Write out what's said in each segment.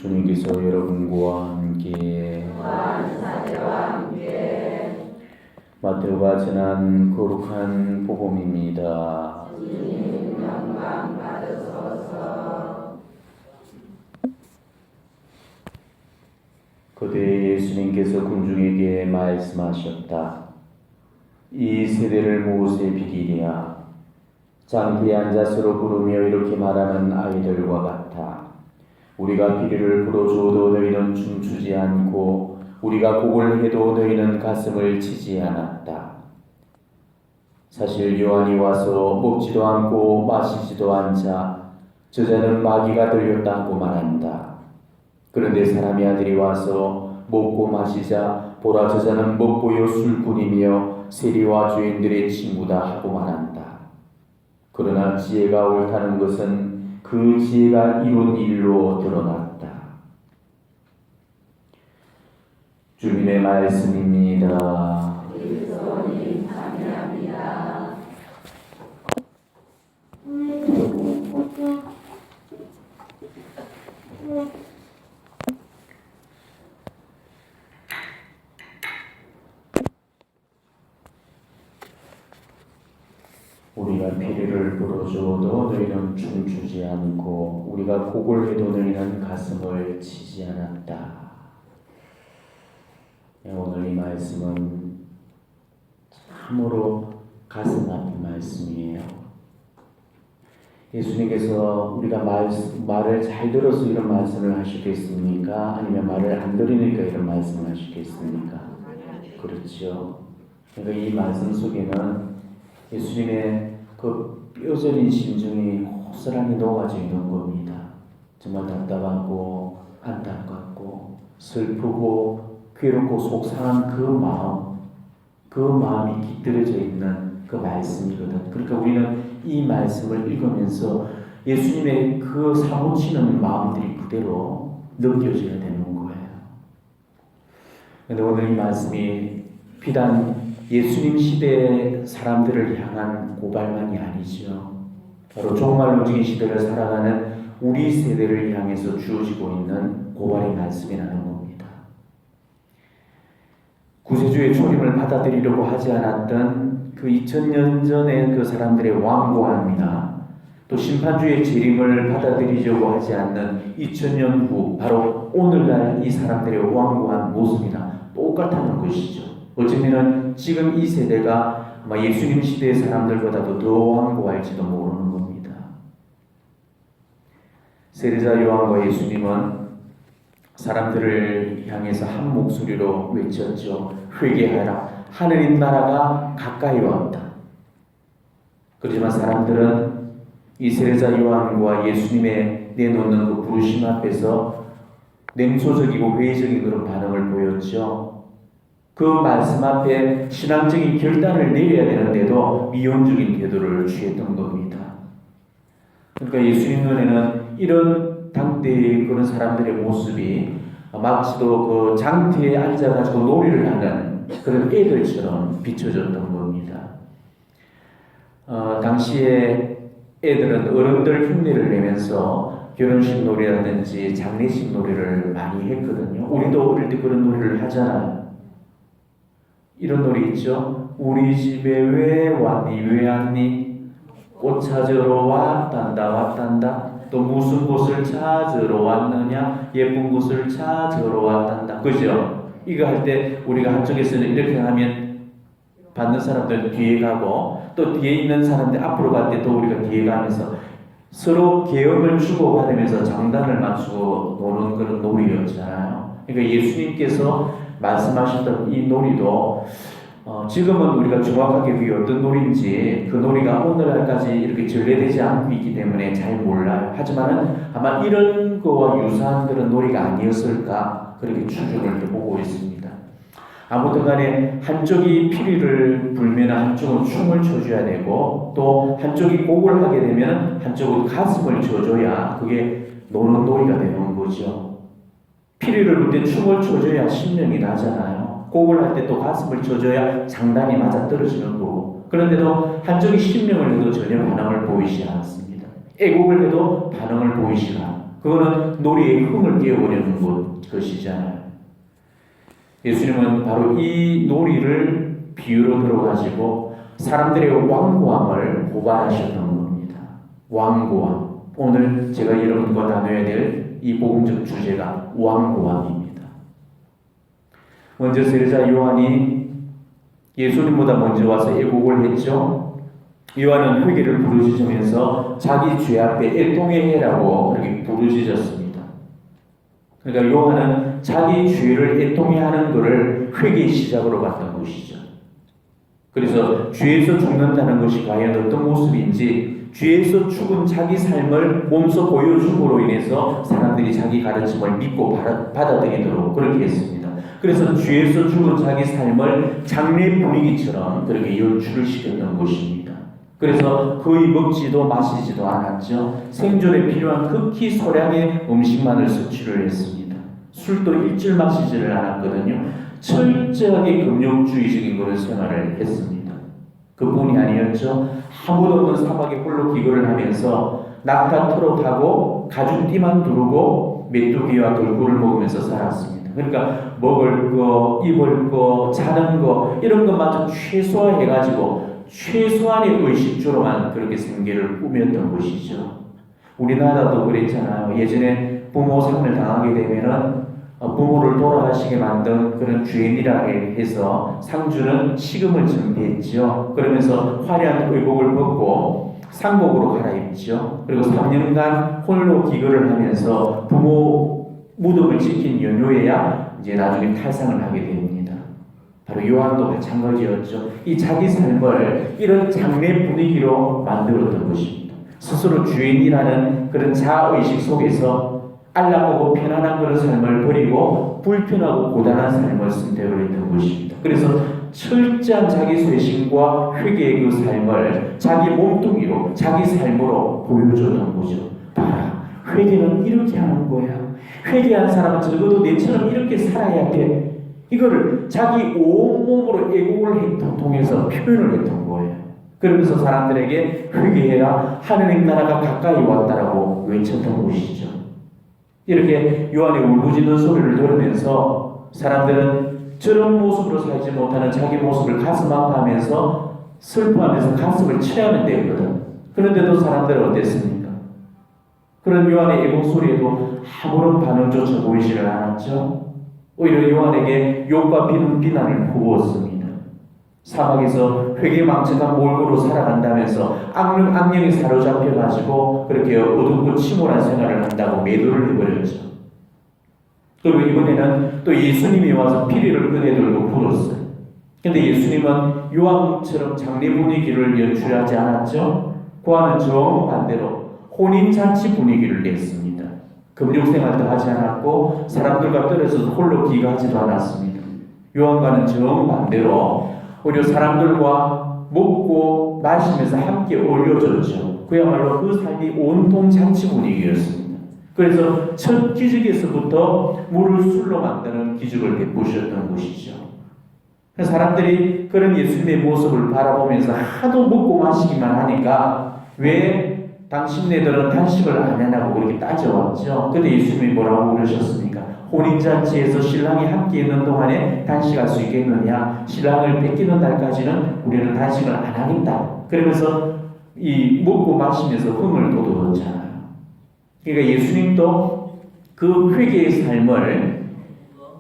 주님께서 여러분과 함께 마테오가 전한 거룩한 복음입니다. 주님 영광 받으소서. 그때 예수님께서 군중에게 말씀하셨다. 이 세대를 무엇에 비기랴? 장기에 앉아 서로 부르며 이렇게 말하는 아이들과 같아. 우리가 피리를 불어주어도 너희는 춤추지 않고 우리가 곡을 해도 너희는 가슴을 치지 않았다. 사실 요한이 와서 먹지도 않고 마시지도 않자 저자는 마귀가 들렸다고 말한다. 그런데 사람의 아들이 와서 먹고 마시자 보라 저자는 먹보요 술꾼이며 세리와 죄인들의 친구다 하고 말한다. 그러나 지혜가 옳다는 것은 그 지혜가 이룬 일로 드러났다. 주님의 말씀입니다. 그리스도님 찬양합니다. 우리가 피리를 불어주어도 너희는 춤추지 않고 우리가 곡을 해도 너희는 가슴을 치지 않았다. 오늘 이 말씀은 참으로 가슴 아픈 말씀이에요. 예수님께서 우리가 말을 잘 들어서 이런 말씀을 하시겠습니까? 아니면 말을 안 들으니까 이런 말씀을 하시겠습니까? 그렇죠. 그러니까 이 말씀 속에는 예수님의 그 뼈저린 심중이 고스란히 녹아져 있는 겁니다. 정말 답답하고 안타깝고 슬프고 괴롭고 속상한 그 마음이 깃들여져 있는 그 말씀이거든. 그러니까 우리는 이 말씀을 읽으면서 예수님의 그 사무치는 마음들이 그대로 느껴져야 되는 거예요. 그런데 오늘 이 말씀이 비단 예수님 시대의 사람들을 향한 고발만이 아니죠. 바로 종말론적인 시대를 살아가는 우리 세대를 향해서 주어지고 있는 고발의 말씀이라는 겁니다. 구세주의 초림을 받아들이려고 하지 않았던 그 2000년 전의 그 사람들의 완고함이나 또 심판주의 재림을 받아들이려고 하지 않는 2000년 후 바로 오늘날 이 사람들의 완고한 모습이나 똑같다는 것이죠. 어쩌면 지금 이 세대가 아마 예수님 시대의 사람들보다도 더 완고할지도 모르는 겁니다. 세례자 요한과 예수님은 사람들을 향해서 한 목소리로 외쳤죠. 회개하라. 하느님 나라가 가까이 왔다. 그렇지만 사람들은 이 세례자 요한과 예수님의 내놓는 그 부르심 앞에서 냉소적이고 회의적인 그런 반응을 보였죠. 그 말씀 앞에 신앙적인 결단을 내려야 되는데도 미온적인 태도를 취했던 겁니다. 그러니까 예수님 눈에는 이런 당대의 그런 사람들의 모습이 마치도 그 장터에 앉아가지고 놀이를 하는 그런 애들처럼 비춰졌던 겁니다. 당시에 애들은 어른들 흉내를 내면서 결혼식 놀이라든지 장례식 놀이를 많이 했거든요. 우리도 어릴 때 그런 놀이를 하잖아요. 이런 놀이 있죠. 우리 집에 왜 왔니? 왜 왔니? 꽃 찾으러 왔단다. 또 무슨 곳을 찾으러 왔느냐? 예쁜 곳을 찾으러 왔단다. 그죠? 이거 할 때 우리가 한쪽에서는 이렇게 하면 받는 사람들 뒤에 가고 또 뒤에 있는 사람들 앞으로 갈 때 또 우리가 뒤에 가면서 서로 계엄을 주고받으면서 장단을 맞추고 노는 그런 놀이였잖아요. 그러니까 예수님께서 말씀하셨던 이 놀이도 지금은 우리가 정확하게 그게 어떤 놀이인지 그 놀이가 오늘날까지 이렇게 전래되지 않고 있기 때문에 잘 몰라요. 하지만은 아마 이런 거와 유사한 그런 놀이가 아니었을까 그렇게 추정을 해보고 있습니다. 아무튼 간에 한쪽이 피리를 불면 한쪽은 춤을 춰줘야 되고 또 한쪽이 곡을 하게 되면 한쪽은 가슴을 쳐줘야 그게 노는 놀이가 되는 거죠. 피리를 불 때 춤을 춰줘야 신명이 나잖아요. 곡을 할 때 또 가슴을 쳐줘야 장단이 맞아 떨어지는 거고. 그런데도 한쪽이 신명을 해도 전혀 반응을 보이지 않습니다. 애곡을 해도 반응을 보이지 그거는 놀이의 흥을 깨워버리는 것이잖아요. 예수님은 바로 이 놀이를 비유로 들어가지고 사람들의 완고함을 고발하셨던 겁니다. 완고함. 오늘 제가 여러분과 나눠야 될 이 복음적 주제가 완고함입니다. 먼저 세례자 요한이 예수님보다 먼저 와서 애국을 했죠. 요한은 회개를 부르짖으면서 자기 죄 앞에 애통해라고 그렇게 부르짖었습니다. 그러니까 요한은 자기 죄를 애통해하는 것을 회개의 시작으로 봤던 것이죠. 그래서 죄에서 죽는다는 것이 과연 어떤 모습인지, 죄에서 죽은 자기 삶을 몸소 보여줌으로 인해서 사람들이 자기 가르침을 믿고 받아들이도록 그렇게 했습니다. 그래서 죄에서 죽은 자기 삶을 장례 분위기처럼 그렇게 연출을 시켰던 것입니다. 그래서 거의 먹지도 마시지도 않았죠. 생존에 필요한 극히 소량의 음식만을 섭취를 했습니다. 술도 일절 마시지를 않았거든요. 철저하게 금욕주의적인 그런 생활을 했습니다. 그뿐이 아니었죠. 아무도 없는 사막에 홀로 기거를 하면서 낙타터로 타고 가죽띠만 두르고 메뚜기와 돌꿀을 먹으면서 살았습니다. 그러니까 먹을 거, 입을 거, 자는 거 이런 것마저 최소화해가지고 최소한의 의식주로만 그렇게 생계를 꾸몄던 것이죠. 우리나라도 그랬잖아요. 예전에 부모 상을 당하게 되면은 부모를 돌아가시게 만든 그런 죄인이라 해서 상주는 식음을 준비했죠. 그러면서 화려한 의복을 벗고 상복으로 갈아입죠. 그리고 3년간 홀로 기거를 하면서 부모 무덤을 지킨 연후에야 이제 나중에 탈상을 하게 됩니다. 바로 요한도 마찬가지였죠. 이 자기 삶을 이런 장례 분위기로 만들었던 것입니다. 스스로 주인이라는 그런 자아의식 속에서 안락하고 편안한 그런 삶을 버리고 불편하고 고단한 삶을 선택을 했던 것입니다. 그래서 철저한 자기 쇄신과 회개의 그 삶을 자기 몸뚱이로, 자기 삶으로 보여줬던 거죠. 봐라, 회개는 이렇게 하는 거야. 회개한 사람은 적어도 내처럼 이렇게 살아야 돼. 이거를 자기 온몸으로 애국을 통해서 표현을 했던 거예요. 그러면서 사람들에게 회개해라, 하느님 나라가 가까이 왔다라고 외쳤던 것이죠. 이렇게 요한의 울부짖는 소리를 들으면서 사람들은 저런 모습으로 살지 못하는 자기 모습을 가슴 아파하면서 슬퍼하면서 가슴을 쳐야만 되거든. 그런데도 사람들은 어땠습니까? 그런 요한의 애국 소리에도 아무런 반응조차 보이지를 않았죠. 오히려 요한에게 욕과 비난을 부었습니다. 사막에서 회개망측한 몰골로 살아간다면서 악령에 사로잡혀가지고 그렇게 어둡고 침울한 생활을 한다고 매도를 해버렸죠. 그리고 이번에는 또 예수님이 와서 피리를 꺼내들고 불었어요. 근데 예수님은 요한처럼 장례 분위기를 연출하지 않았죠. 그와는 정반대로 혼인잔치 분위기를 냈습니다. 금욕생활도 하지 않았고 사람들과 떨어져서 홀로 기거하지도 않았습니다. 요한과는 정반대로 오히려 사람들과 먹고 마시면서 함께 어울려졌죠. 그야말로 그 삶이 온통 잔치 분위기였습니다. 그래서 첫 기적에서부터 물을 술로 만드는 기적을 베푸셨던 것이죠. 사람들이 그런 예수님의 모습을 바라보면서 하도 먹고 마시기만 하니까 왜 당신네들은 단식을 안 하냐고 그렇게 따져왔죠. 근데 예수님이 뭐라고 그러셨습니까? 혼인잔치에서 신랑이 함께 있는 동안에 단식할 수 있겠느냐? 신랑을 뺏기는 날까지는 우리는 단식을 안 하겠다. 그러면서 이 먹고 마시면서 흥을 돋웠잖아요. 그러니까 예수님도 그 회개의 삶을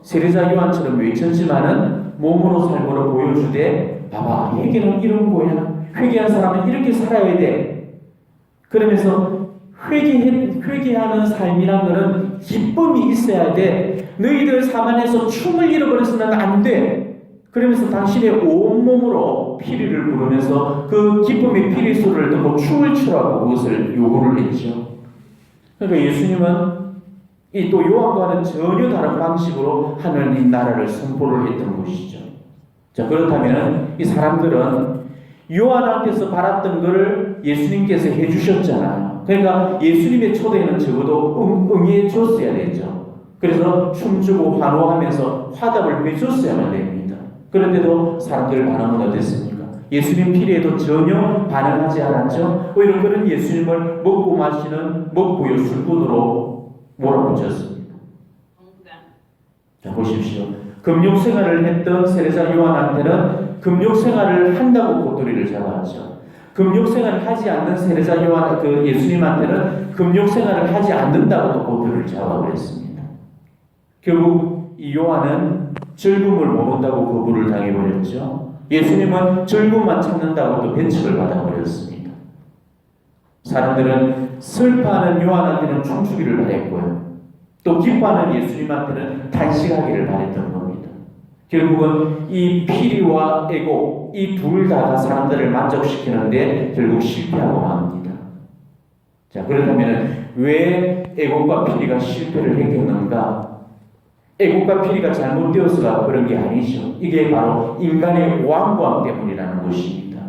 세례자 요한처럼 외쳤지만은 몸으로 삶으로 보여주되, 봐봐, 회개는 이런 거야. 회개한 사람은 이렇게 살아야 돼. 그러면서 회개하는 삶이란 것은 기쁨이 있어야 돼. 너희들 삶 안에서 춤을 잃어버려서는 안 돼. 그러면서 당신의 온몸으로 피리를 부르면서 그 기쁨의 피리 소리를 듣고 춤을 추라고 그것을 요구를 했죠. 그러니까 예수님은 이 또 요한과는 전혀 다른 방식으로 하나님 나라를 선포를 했던 것이죠. 자, 그렇다면 이 사람들은 요한한테서 받았던 것을 예수님께서 해주셨잖아요. 그러니까 예수님의 초대에는 적어도 응해 줬어야 되죠. 그래서 춤추고 환호하면서 화답을 해줬어야만 됩니다. 그런데도 사람들 반응은 어땠습니까? 예수님 피리에도 전혀 반응하지 않았죠. 오히려 그런 예수님을 먹고 마시는 먹부요 술꾼으로 뭐라고 붙였습니까? 자, 보십시오. 금욕 생활을 했던 세례자 요한한테는 금욕 생활을 한다고 꼬투리를 잡았죠. 금욕 생활을 하지 않는 세례자 요한, 예수님한테는 금욕 생활을 하지 않는다고도 꼬투리를 잡아버렸습니다. 결국 이 요한은 즐거움을 모른다고 거부를 당해버렸죠. 예수님은 즐거움만 찾는다고 또 배척을 받아버렸습니다. 사람들은 슬퍼하는 요한한테는 춤추기를 바랬고요. 또 기뻐하는 예수님한테는 탄식하기를 바랬던 겁니다. 결국은 이 피리와 애곡, 이 둘 다가 사람들을 만족시키는데 결국 실패하고 맙니다. 자, 그렇다면 왜 애곡과 피리가 실패를 했겠는가? 애곡과 피리가 잘못되어서가 그런 게 아니죠. 이게 바로 인간의 완고함 때문이라는 것입니다.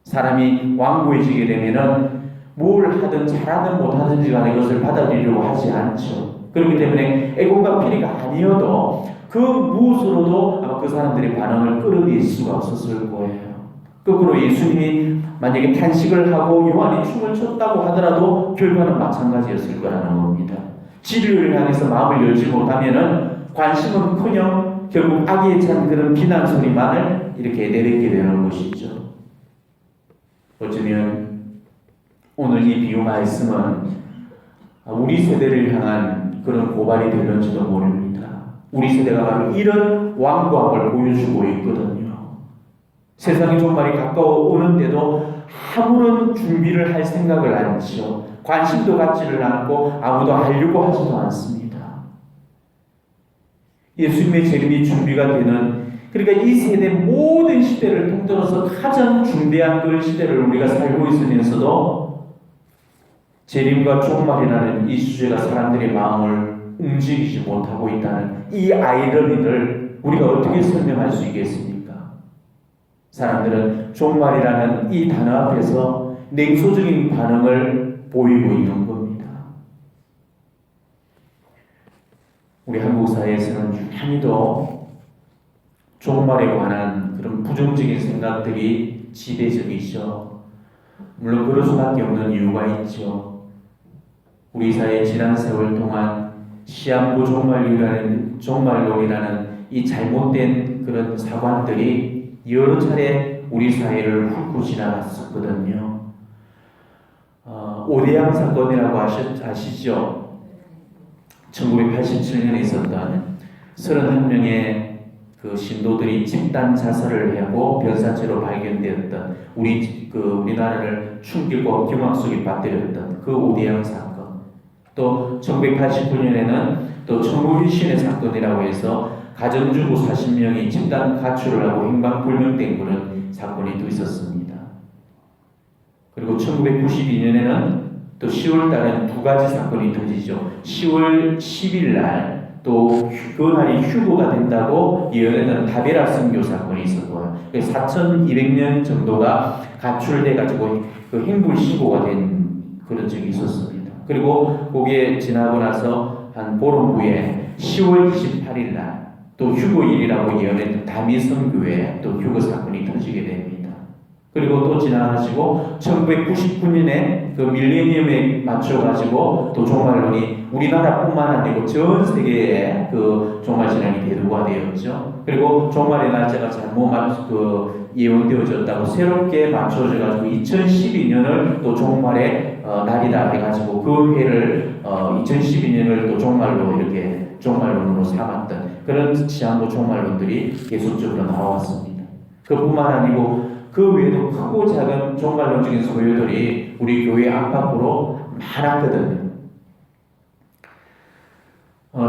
사람이 완고해지게 되면은 뭘 하든 잘하든 못하든지 간에 그것을 받아들이려고 하지 않죠. 그렇기 때문에 애곡과 피리가 아니어도 그 무엇으로도 아마 그 사람들의 반응을 끌어낼 수가 없었을 거예요. 거꾸로 예수님이 만약에 탄식을 하고 요한이 춤을 췄다고 하더라도 결과는 마찬가지였을 거라는 겁니다. 진리를 향해서 마음을 열지 못하면은 관심은커녕 결국 악에 찬 그런 비난 소리만을 이렇게 내뱉게 되는 것이죠. 어쩌면 오늘 이 비유 말씀은 우리 세대를 향한 그런 고발이 될런지도 모릅니다. 우리 세대가 바로 이런 완고함을 보여주고 있거든요. 세상의 종말이 가까워오는데도 아무런 준비를 할 생각을 안 하죠. 관심도 갖지를 않고 아무도 하려고 하지도 않습니다. 예수님의 재림이 준비가 되는, 그러니까 이 세대 모든 시대를 통틀어서 가장 중대한 그 시대를 우리가 살고 있으면서도 재림과 종말이라는 이 주제가 사람들의 마음을 움직이지 못하고 있다는 이 아이러니를 우리가 어떻게 설명할 수 있겠습니까? 사람들은 종말이라는 이 단어 앞에서 냉소적인 반응을 보이고 있는 겁니다. 우리 한국 사회에서는 유난히도 종말에 관한 그런 부정적인 생각들이 지배적이죠. 물론 그럴 수밖에 없는 이유가 있죠. 우리 사회 지난 세월 동안 시한부 종말론이라는 이 잘못된 그런 사관들이 여러 차례 우리 사회를 훑고 지나갔었거든요. 오대양 사건이라고 아시죠? 1987년에 있었던 31명의 그 신도들이 집단 자살을 하고 변사체로 발견되었던 우리나라를 충격과 경악 속에 빠뜨렸던 그 오대양 사건. 또 1989년에는 또 청구일신의 사건이라고 해서 가정주부 40명이 집단 가출을 하고 행방불명된 그런 사건이 또 있었습니다. 그리고 1992년에는 또 10월 달에 두 가지 사건이 터지죠. 10월 10일 날 또 그날이 휴거가 된다고 예언했던 다베라 선교 사건이 있었고요. 4,200명 정도가 가출돼가지고 그 행불신고가 된 그런 적이 있었습니다. 그리고 거기에 지나고 나서 한 보름 후에 10월 28일 날 또 휴거일이라고 예언했던 다미성교회 또 휴거 사건이 터지게 됩니다. 그리고 또 지나가시고 1999년에 그 밀레니엄에 맞춰가지고 또 종말론이 우리나라뿐만 아니고 전 세계에 그 종말 신앙이 대두가 되었죠. 그리고 종말의 날짜가 잘못 예언되어졌다고 새롭게 맞춰져가지고 2012년을 또 종말의 날이다 해가지고 그 해를 2012년을 또 종말로 이렇게 종말론으로 삼았던 그런 시한부 종말론들이 계속적으로 나왔습니다. 그뿐만 아니고 그 외에도 크고 작은 종말론적인 소요들이 우리 교회 안팎으로 많았거든요.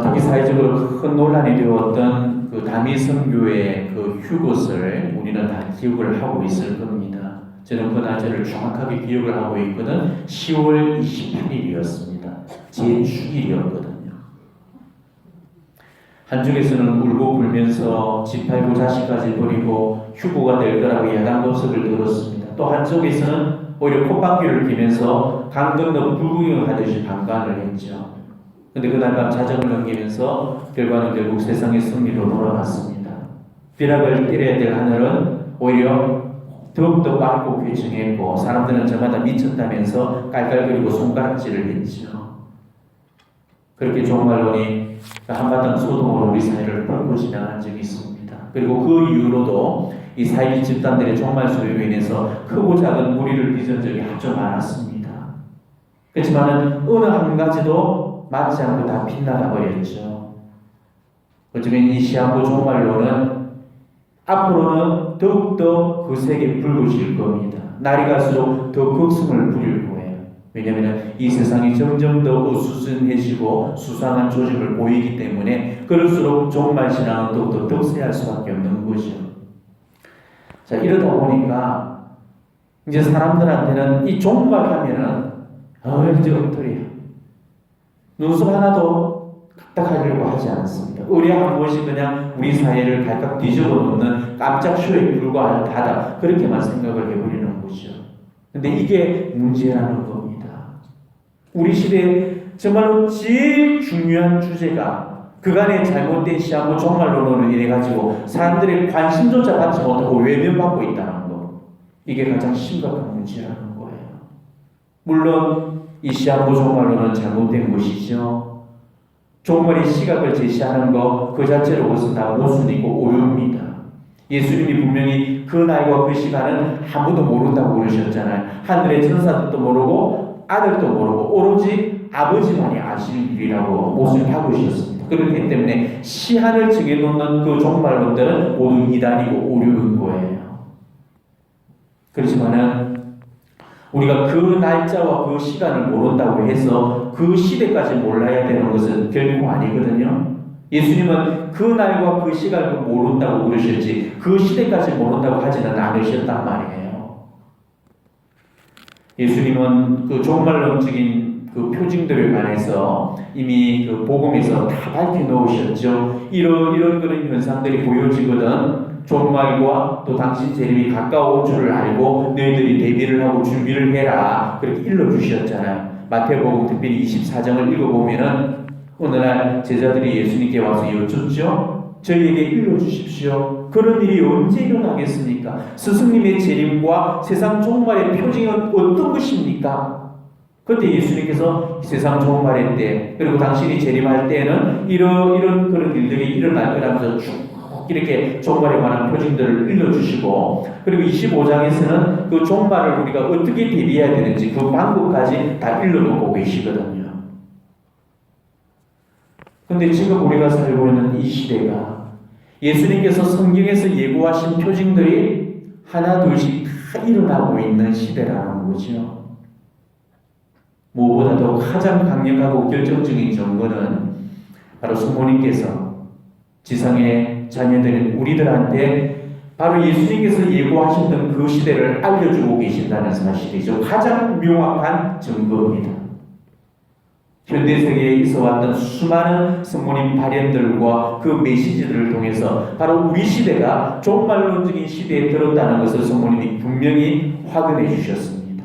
특히 사회적으로 큰 논란이 되었던 그 다미성교회의 그 휴것을 우리는 다 기억을 하고 있을 겁니다. 저는 그 날짜를 정확하게 기억을 하고 있거든. 10월 28일이었습니다. 제 축일이었거든요. 한쪽에서는 울고 불면서 집 팔고 자식까지 버리고 휴고가 될 거라고 야단 법석을 들었습니다. 또 한쪽에서는 오히려 콧방귀를 뀌면서 강 건너 불구경을 하듯이 방관을 했죠. 근데 그날 밤 자정을 넘기면서 결과는 결국 세상의 승리로 돌아갔습니다. 벼락을 때려야 될 하늘은 오히려 더욱더 맑고 쾌청했고 사람들은 저마다 미쳤다면서 깔깔거리고 손가락질을 했죠. 그렇게 종말론이 한바탕 소동으로 우리 사회를 끌고 지나간 적이 있습니다. 그리고 그 이후로도 이 사이비 집단들의 종말 소리로 인해서 크고 작은 무리를 빚은 적이 아주 많았습니다. 그렇지만 어느 한 가지도 맞지 않고 다 빗나가 버렸죠. 어쩌면 이 시한부 종말론은 앞으로는 더욱더 거세게 불거질 겁니다. 날이 갈수록 더 극성을 부릴 거예요. 왜냐하면 이 세상이 점점 더 어수선해지고 수상한 조짐을 보이기 때문에 그럴수록 종말신앙은 더욱더 득세할 수밖에 없는 거죠. 자, 이러다 보니까 이제 사람들한테는 이 종말하면은 이제 엉터리야. 눈썹 하나도 까딱하려고 하지 않습니다. 의뢰 한 번씩 그냥 우리 사회를 갈각 뒤집어 놓는 깜짝 쇼에 불과할 다다. 그렇게만 생각을 해버리는 거죠. 근데 이게 문제라는 겁니다. 우리 시대에 정말로 제일 중요한 주제가 그간의 잘못된 시한부 종말론으로 인해 가지고 사람들의 관심조차 받지 못하고 외면받고 있다는 거. 이게 가장 심각한 문제라는 거예요. 물론 이 시한부 종말론은 잘못된 것이죠. 종말의 시각을 제시하는 것 그 자체로 그것은 다 모순이고 오류입니다. 예수님이 분명히 그 날과 그 시간은 아무도 모른다고 그러셨잖아요. 하늘의 천사들도 모르고 아들도 모르고 오로지 아버지만이 아실 일이라고 모순하고 계셨습니다. 그렇기 때문에 시한을 정해놓는 그 종말론들은 모두 이단이고 오류인 거예요. 그렇지만은 우리가 그 날짜와 그 시간을 모른다고 해서 그 시대까지 몰라야 되는 것은 결코 아니거든요. 예수님은 그 날과 그 시간을 모른다고 그러셨지 그 시대까지 모른다고 하지는 않으셨단 말이에요. 예수님은 그 종말론적인 그 표징들에 관해서 이미 그 복음에서 다 밝혀놓으셨죠. 이런 그런 현상들이 보여지거든. 종말과 또 당신 재림이 가까운 줄을 알고 너희들이 대비를 하고 준비를 해라. 그렇게 일러주셨잖아요. 마태복음 특별히 24장을 읽어보면은 어느 날 제자들이 예수님께 와서 여쭙죠. 저희에게 일러주십시오. 그런 일이 언제 일어나겠습니까? 스승님의 재림과 세상 종말의 표징은 어떤 것입니까? 그때 예수님께서 세상 종말의 때 그리고 당신이 재림할 때는 이런 그런 일들이 일어날 거라면서 쭉 이렇게 종말에 관한 표징들을 일러주시고 그리고 25장에서는 그 종말을 우리가 어떻게 대비해야 되는지 그 방법까지 다 일러놓고 계시거든요. 근데 지금 우리가 살고 있는 이 시대가 예수님께서 성경에서 예고하신 표징들이 하나 둘씩 다 일어나고 있는 시대라는 거죠. 무엇보다도 가장 강력하고 결정적인 증거는 바로 성모님께서 지상의 자녀들인 우리들한테 바로 예수님께서 예고하셨던 그 시대를 알려주고 계신다는 사실이죠. 가장 명확한 증거입니다. 현대세계에 있어왔던 수많은 성모님 발현들과 그 메시지들을 통해서 바로 우리 시대가 종말론적인 시대에 들었다는 것을 성모님이 분명히 확인해 주셨습니다.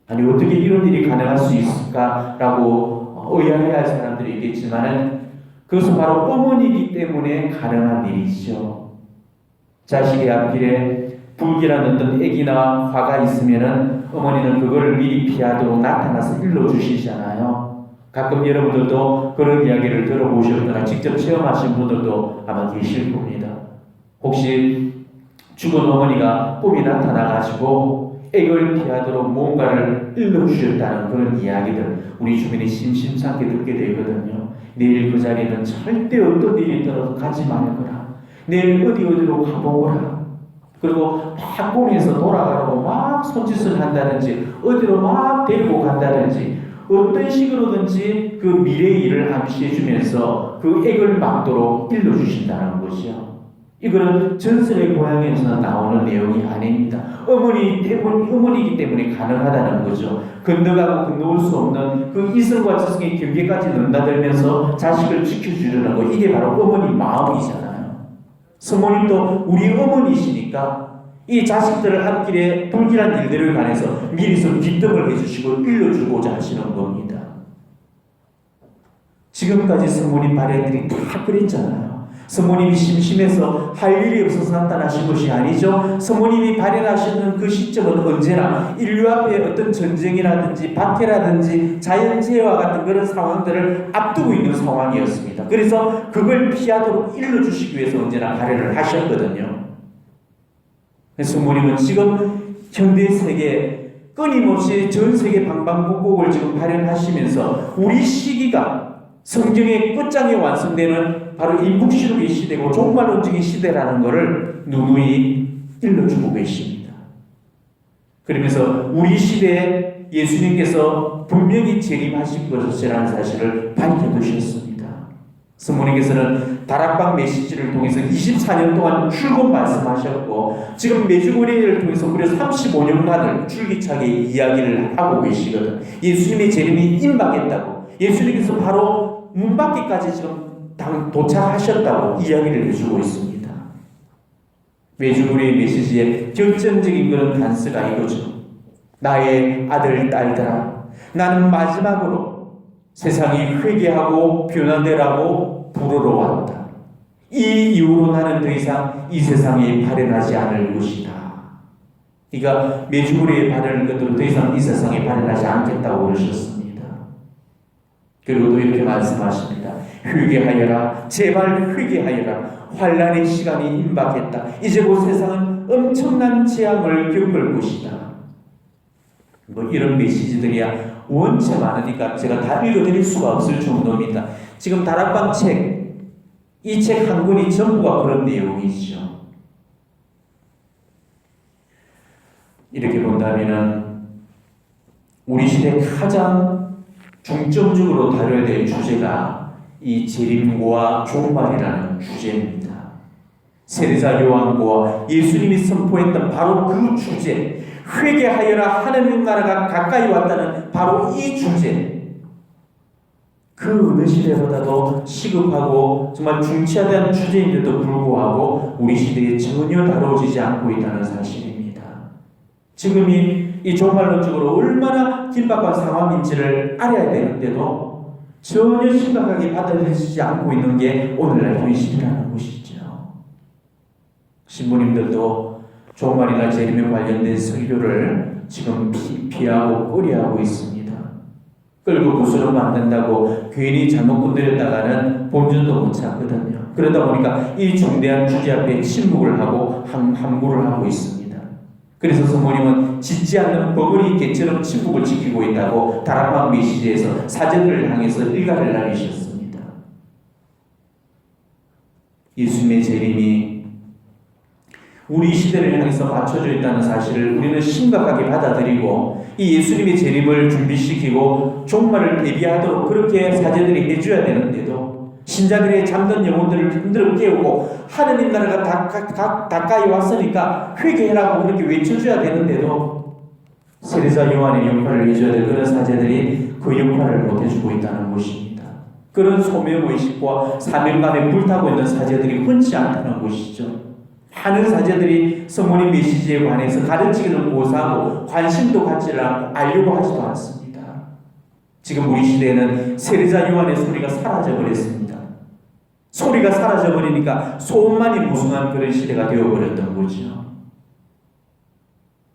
아니 어떻게 이런 일이 가능할 수 있을까라고 의아해할 사람들이 있겠지만 그것은 바로 어머니이기 때문에 가능한 일이죠. 자식의 앞길에 불길한 어떤 액이나 화가 있으면은 어머니는 그거를 미리 피하도록 나타나서 일러주시잖아요. 가끔 여러분들도 그런 이야기를 들어보셨거나 직접 체험하신 분들도 아마 계실 겁니다. 혹시 죽은 어머니가 꿈이 나타나가지고 액을 피하도록 뭔가를 일러주셨다는 그런 이야기들 우리 주변에 심심찮게 듣게 되거든요. 내일 그 자리는 절대 어떤 일이 있더라도 가지 말거라. 내일 어디로 가보거라. 그리고 막 꿈에서 돌아가라고 막 손짓을 한다든지 어디로 막 데리고 간다든지 어떤 식으로든지 그 미래의 일을 암시해 주면서 그 액을 막도록 일러주신다는 것이요. 이거는 전설의 고향에서 나오는 내용이 아닙니다. 어머니이기 때문에 가능하다는 거죠. 건너가고 건너올 수 없는 그 이성과 저성의 경계까지 넘나들면서 자식을 지켜주려는 거 이게 바로 어머니 마음이잖아요. 성모님도 우리 어머니시니까 이 자식들을 앞길에 불길한 일들을 관해서 미리서 기뜸을 해주시고 일러주고자 하시는 겁니다. 지금까지 성모님 발현들이 다 그랬잖아요. 성모님이 심심해서 할 일이 없어서 나타나신 것이 아니죠. 성모님이 발현하시는 그 시점은 언제나 인류 앞에 어떤 전쟁이라든지 박해라든지 자연재해와 같은 그런 상황들을 앞두고 있는 상황이었습니다. 그래서 그걸 피하도록 일러주시기 위해서 언제나 발현을 하셨거든요. 성모님은 지금 현대 세계 끊임없이 전 세계 방방곡곡을 지금 발현하시면서 우리 시기가 성경의 끝장에 완성되는 바로 인북시록의 시대고 종말론적인 시대라는 것을 누누이 일러주고 계십니다. 그러면서 우리 시대에 예수님께서 분명히 재림하실 것이라는 사실을 밝혀두셨습니다. 성모님께서는 다락방 메시지를 통해서 24년 동안 출근 말씀하셨고 지금 매주고리를 통해서 무려 35년간을 줄기차게 이야기를 하고 계시거든. 예수님의 재림이 임박했다고, 예수님께서 바로 문 밖에까지 지금 도착하셨다고 이야기를 해주고 있습니다. 매주고리의 메시지의 결정적인 그런 단서가 이거죠. 나의 아들, 딸들아, 나는 마지막으로 세상이 회개하고 변화되라고 부르러 왔다. 이 이후로 나는 더 이상 이 세상에 발현하지 않을 것이다. 그러니까 매주고리에 발현을 끝으로 더 이상 이 세상에 발현하지 않겠다고 그러셨습니다. 그리고 또 이렇게 말씀하십니다. 회개하여라, 제발 회개하여라. 환난의 시간이 임박했다. 이제 곧 세상은 엄청난 재앙을 겪을 것이다. 뭐 이런 메시지들이야 원체 많으니까 제가 다 읽어드릴 수가 없을 정도입니다. 지금 다락방 책, 이 책 한 권이 전부가 그런 내용이죠. 이렇게 본다면은 우리 시대 가장 중점적으로 다뤄야 될 주제가 이 재림과 종말이라는 주제입니다. 세례자 요한과 예수님이 선포했던 바로 그 주제, 회개하여라 하나님 나라가 가까이 왔다는 바로 이 주제, 그 어느 시대보다도 시급하고 정말 중차대한 주제인데도 불구하고 우리 시대에 전혀 다뤄지지 않고 있다는 사실입니다. 지금이 이 종말론적으로 얼마나 긴박한 상황인지를 알아야 되는데도 전혀 심각하게 받아들이지 않고 있는 게 오늘날 현실이라는 것이죠. 신부님들도 종말이나 재림에 관련된 설교를 지금 피하고 꺼려하고 있습니다. 끌고 구슬을 만든다고 괜히 잘못 건드렸다가는 본전도 못 찾거든요. 그러다 보니까 이 중대한 주제 앞에 침묵을 하고 함구를 하고 있습니다. 그래서 성모님은 짖지 않는 버거리 개처럼 침묵을 지키고 있다고 다락방 메시지에서 사제들을 향해서 일가를 날리셨습니다. 예수님의 재림이 우리 시대를 향해서 맞춰져 있다는 사실을 우리는 심각하게 받아들이고 이 예수님의 재림을 준비시키고 종말을 대비하도록 그렇게 사제들이 해줘야 되는데도 신자들의 잠든 영혼들을 흔들어 깨우고 하느님 나라가 가까이 왔으니까 회개해라고 그렇게 외쳐줘야 되는데도 세례자 요한의 역할을 해줘야 될 그런 사제들이 그 역할을 못해주고 있다는 것입니다. 그런 소명의식과 사명감에 불타고 있는 사제들이 흔치 않다는 것이죠. 많은 사제들이 성모님 메시지에 관해서 가르치기는 고사하고 관심도 갖지를 않고 알려고 하지도 않습니다. 지금 우리 시대에는 세례자 요한의 소리가 사라져버렸습니다. 소리가 사라져버리니까 소음만이 무성한 그런 시대가 되어버렸던 거죠.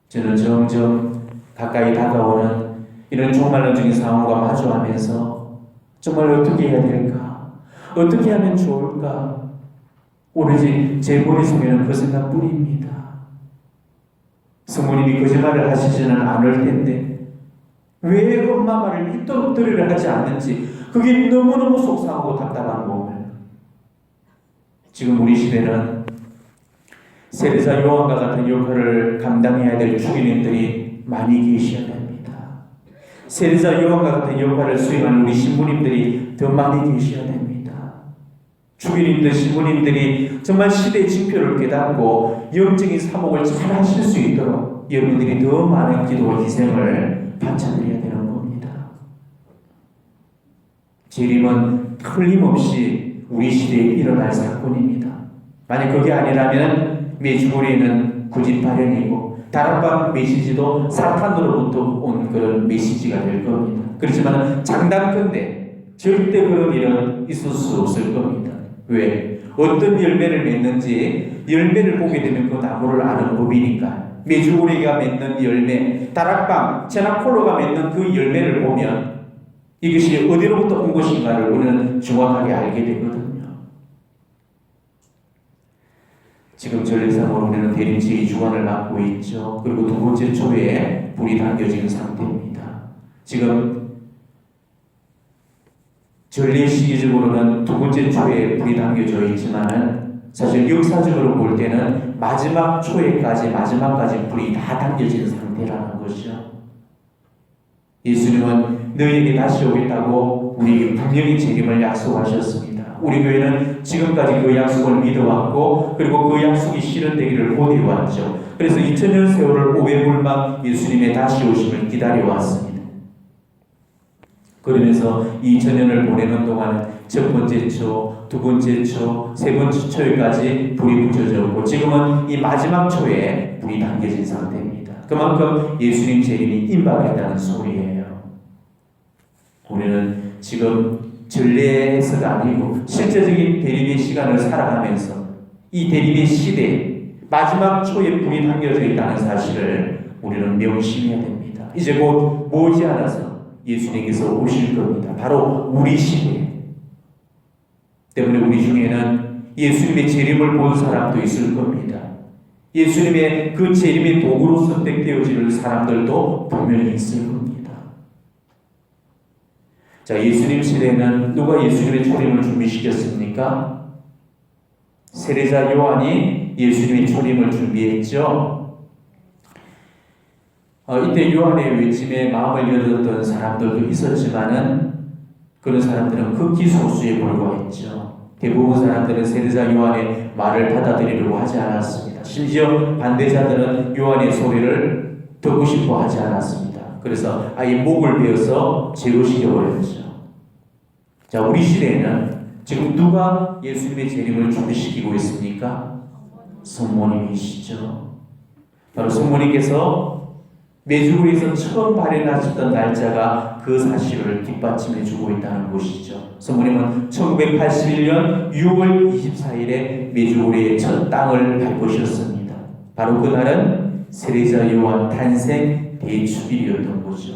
저는 점점 가까이 다가오는 이런 종말론적인 상황과 마주하면서 정말 어떻게 해야 될까? 어떻게 하면 좋을까? 오로지 제 머릿속에는 그 생각뿐입니다. 성모님이 거짓말을 하시지는 않을 텐데 왜 엄마 말을 이토록 들으려 하지 않는지 그게 너무너무 속상하고 답답한 몸을 지금 우리 시대는 세례자 요한과 같은 역할을 감당해야 될 주기님들이 많이 계셔야 됩니다. 세례자 요한과 같은 역할을 수행하는 우리 신부님들이 더 많이 계셔야 됩니다. 주기님들, 신부님들이 정말 시대의 징표를 깨닫고 영적인 사목을 잘 하실 수 있도록 여러분들이 더 많은 기도와 희생을 바쳐드려야 되는 겁니다. 재림은 틀림없이 우리 시대에 일어날 사건입니다. 만약 그게 아니라면 매주고리는 구집 발현이고 다락방 메시지도 사탄으로부터 온 그런 메시지가 될 겁니다. 그렇지만 장담컨대 절대 그런 일은 있을 수 없을 겁니다. 왜? 어떤 열매를 맺는지 열매를 보게 되면 그 나무를 아는 법이니까. 메주고리가 맺는 열매, 다락방, 체나콜로가 맺는 그 열매를 보면 이것이 어디로부터 온 것인가를 우리는 정확하게 알게 되거든요. 지금 전례상으로 우리는 대림제의 주관을 맡고 있죠. 그리고 두 번째 초에 불이 당겨진 상태입니다. 지금 전례 시기적으로는 두 번째 초에 불이 당겨져 있지만은 사실 역사적으로 볼 때는 마지막 초에까지 마지막까지 불이 다 당겨진 상태라는 것이죠. 예수님은 너희에게 다시 오겠다고 우리에게 분명히 책임을 약속하셨습니다. 우리 교회는 지금까지 그 약속을 믿어왔고 그리고 그 약속이 실현되기를 고대해왔죠. 그래서 2000년 세월을 오배불망 예수님의 다시 오심을 기다려왔습니다. 그러면서 2000년을 보내는 동안은 첫 번째 초, 두 번째 초, 세 번째 초에까지 불이 붙여졌고 지금은 이 마지막 초에 불이 당겨진 상태입니다. 그만큼 예수님 재림이 임박했다는 소리예요. 우리는 지금 전례에서가 아니고 실제적인 대림의 시간을 살아가면서 이 대림의 시대 마지막 초에 불이 당겨져 있다는 사실을 우리는 명심해야 됩니다. 이제 곧 머지않아서 예수님께서 오실 겁니다. 바로 우리 시대 때문에 우리 중에는 예수님의 재림을 본 사람도 있을 겁니다. 예수님의 그 재림의 도구로 선택되어질 사람들도 분명히 있을 겁니다. 자, 예수님 시대에는 누가 예수님의 초림을 준비시켰습니까? 세례자 요한이 예수님의 초림을 준비했죠. 이때 요한의 외침에 마음을 열었던 사람들도 있었지만은 그런 사람들은 극히 소수에 불과했죠. 대부분 사람들은 세례자 요한의 말을 받아들이려고 하지 않았습니다. 심지어 반대자들은 요한의 소리를 듣고 싶어 하지 않았습니다. 그래서 아예 목을 베어서 제거시켜버렸죠. 자, 우리 시대에는 지금 누가 예수님의 재림을 준비시키고 있습니까? 성모님이시죠. 바로 성모님께서 메주고리에서 처음 발현하셨던 날짜가 그 사실을 뒷받침해 주고 있다는 것이죠. 성모님은 1981년 6월 24일에 메주고리의 첫 땅을 밟으셨습니다. 바로 그날은 세례자 요한 탄생 대축일이었던 거죠.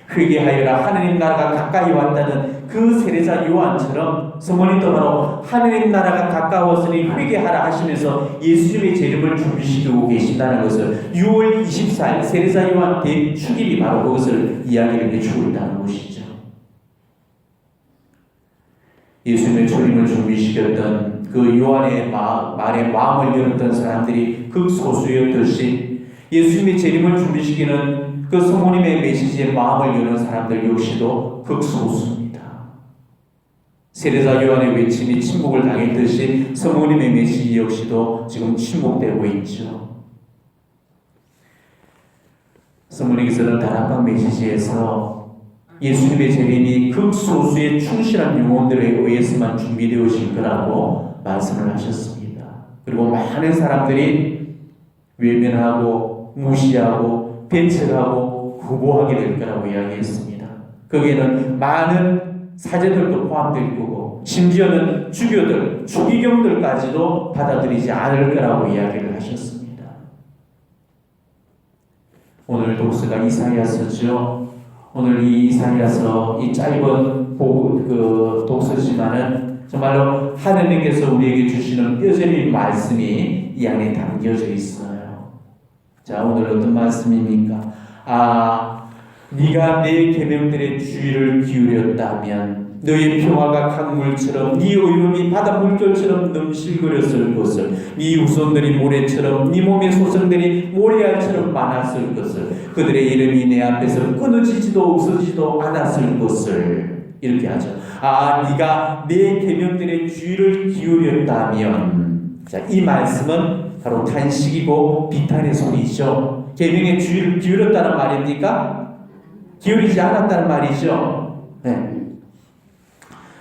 회개하여라 하느님 나라가 가까이 왔다는 그 세례자 요한처럼 성모님도 바로 하느님 나라가 가까웠으니 회개하라 하시면서 예수님의 재림을 준비시키고 계신다는 것을 6월 24일 세례자 요한 대축일이 바로 그것을 이야기를 해주고 있다는 것이죠. 예수님의 초림을 준비시켰던 그 요한의 말에 마음을 열었던 사람들이 극소수였듯이 예수님의 재림을 준비시키는 그 성모님의 메시지에 마음을 여는 사람들 역시도 극소수입니다. 세례자 요한의 외침이 침묵을 당했듯이 성모님의 메시지 역시도 지금 침묵되고 있죠. 성모님께서는 다락방 메시지에서 예수님의 재림이 극소수의 충실한 영혼들에 의해서만 준비되어질 거라고 말씀을 하셨습니다. 그리고 많은 사람들이 외면하고 무시하고 배척하고 구보하게 될 거라고 이야기했습니다. 거기에는 많은 사제들도 포함될 거고 심지어는 주교들, 추기경들까지도 받아들이지 않을 거라고 이야기를 하셨습니다. 오늘 독서가 이사야서죠. 오늘 이 이사야서 이 짧은 독서지만은 정말로 하느님께서 우리에게 주시는 뼈저린 말씀이 이 안에 담겨져 있어요. 자, 오늘 어떤 말씀입니까? 네가 내 계명들의 주의를 기울였다면 너의 평화가 강물처럼 네 의로움이 바다 물결처럼 넘실거렸을 것을 네 후손들이 모래처럼 네 몸의 소성들이 모래알처럼 많았을 것을 그들의 이름이 내 앞에서 끊어지지도 없어지지도 않았을 것을 이렇게 하죠. 네가 내 계명들의 주의를 기울였다면 자, 이 말씀은 바로 탄식이고 비탄의 소리죠. 계명의 주의를 기울였다는 말입니까? 기울이지 않았다는 말이죠. 네.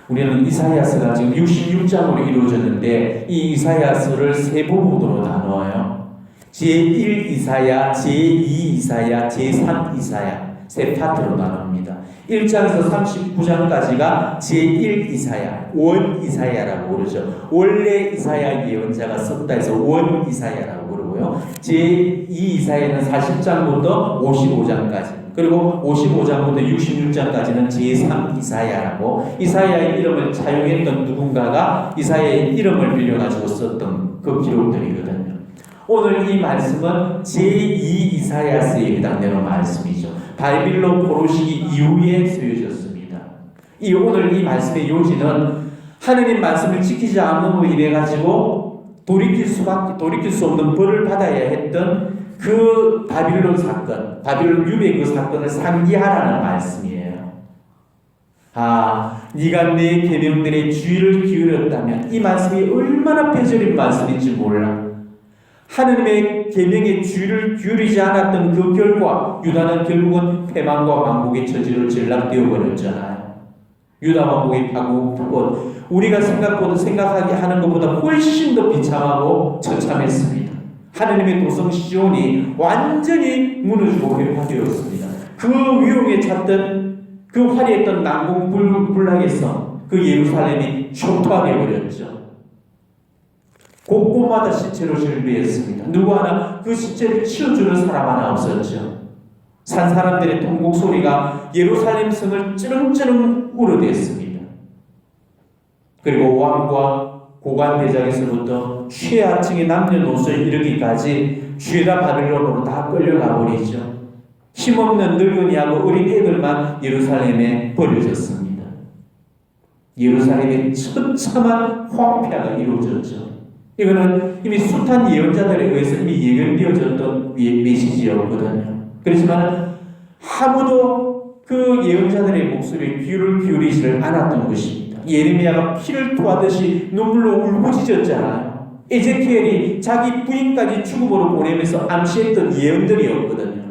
우리는 이사야서가 지금 66장으로 이루어졌는데 이 이사야서를 세 부분으로 나누어요. 제1 이사야, 제2 이사야, 제3 이사야 세 파트로 나눕니다. 1장에서 39장까지가 제1 이사야, 원 이사야라고 그러죠. 원래 이사야 예언자가 썼다 해서 원 이사야라고 그러고요. 제2 이사야는 40장부터 55장까지, 그리고 55장부터 66장까지는 제3 이사야라고, 이사야의 이름을 차용했던 누군가가 이사야의 이름을 빌려가지고 썼던 그 기록들이거든요. 오늘 이 말씀은 제2 이사야서에 해당되는 말씀이죠. 바빌론 포로시기 이후에 쓰여졌습니다. 오늘 이 말씀의 요지는 하느님 말씀을 지키지 않음으로 인해 가지고 돌이킬 수 없는 벌을 받아야 했던 그 바빌론 사건, 바빌론 유배 그 사건을 상기하라는 말씀이에요. 네가 내 계명들의 주의를 기울였다면, 이 말씀이 얼마나 폐절인 말씀인지 몰라. 하느님의 계명에 주의를 기울이지 않았던 그 결과 유다는 결국은 패망과 왕국의 처지로 전락되어 버렸잖아요. 유다 왕국의 파국은 우리가 생각하게 하는 것보다 훨씬 더 비참하고 처참했습니다. 하느님의 도성 시온이 완전히 무너지고 회파되었습니다. 그 위용에 찼던 그 화려했던 난공불락에서 그 예루살렘이 초토화되어 버렸죠. 곳곳마다 시체로 절비했습니다. 누구 하나 그 시체를 치워주는 사람 하나 없었죠. 산 사람들의 통곡 소리가 예루살렘 성을 찌릉찌릉 울어댔습니다. 그리고 왕과 고관 대장에서부터 최하층의 남녀노소에 이르기까지 죄다 바빌론으로 다 끌려가 버리죠. 힘없는 늙은이하고 어린 애들만 예루살렘에 버려졌습니다. 예루살렘의 처참한 황폐화가 이루어졌죠. 이거는 이미 숱한 예언자들에 의해서 이미 예견되어졌던 메시지였거든요. 그렇지만 아무도 그 예언자들의 목소리에 귀를 기울이지를 않았던 것입니다. 예레미야가 피를 토하듯이 눈물로 울부짖었잖아요. 에제키엘이 자기 부인까지 죽음으로 보내면서 암시했던 예언들이었거든요.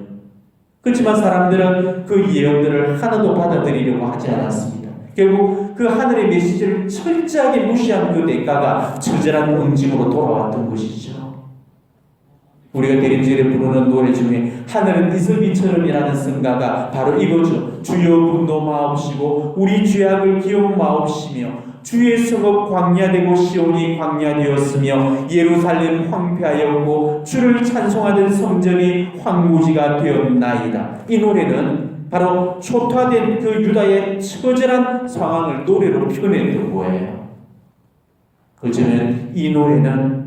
그렇지만 사람들은 그 예언들을 하나도 받아들이려고 하지 않았습니다. 결국 그 하늘의 메시지를 철저하게 무시한 그 대가가 처절한 응징으로 돌아왔던 것이죠. 우리가 대림절에 부르는 노래 중에 하늘은 이슬비처럼이라는 성가가 바로 이거죠. 주여 분노 마옵시고 우리 죄악을 기억 마옵시며 주의 성읍 광야되고 시온이 광야되었으며 예루살렘 황폐하였고 주를 찬송하는 성전이 황무지가 되었나이다. 이 노래는 바로 초토화된 그 유다의 처절한 상황을 노래로 표현했던 거예요. 어쩌면 이 노래는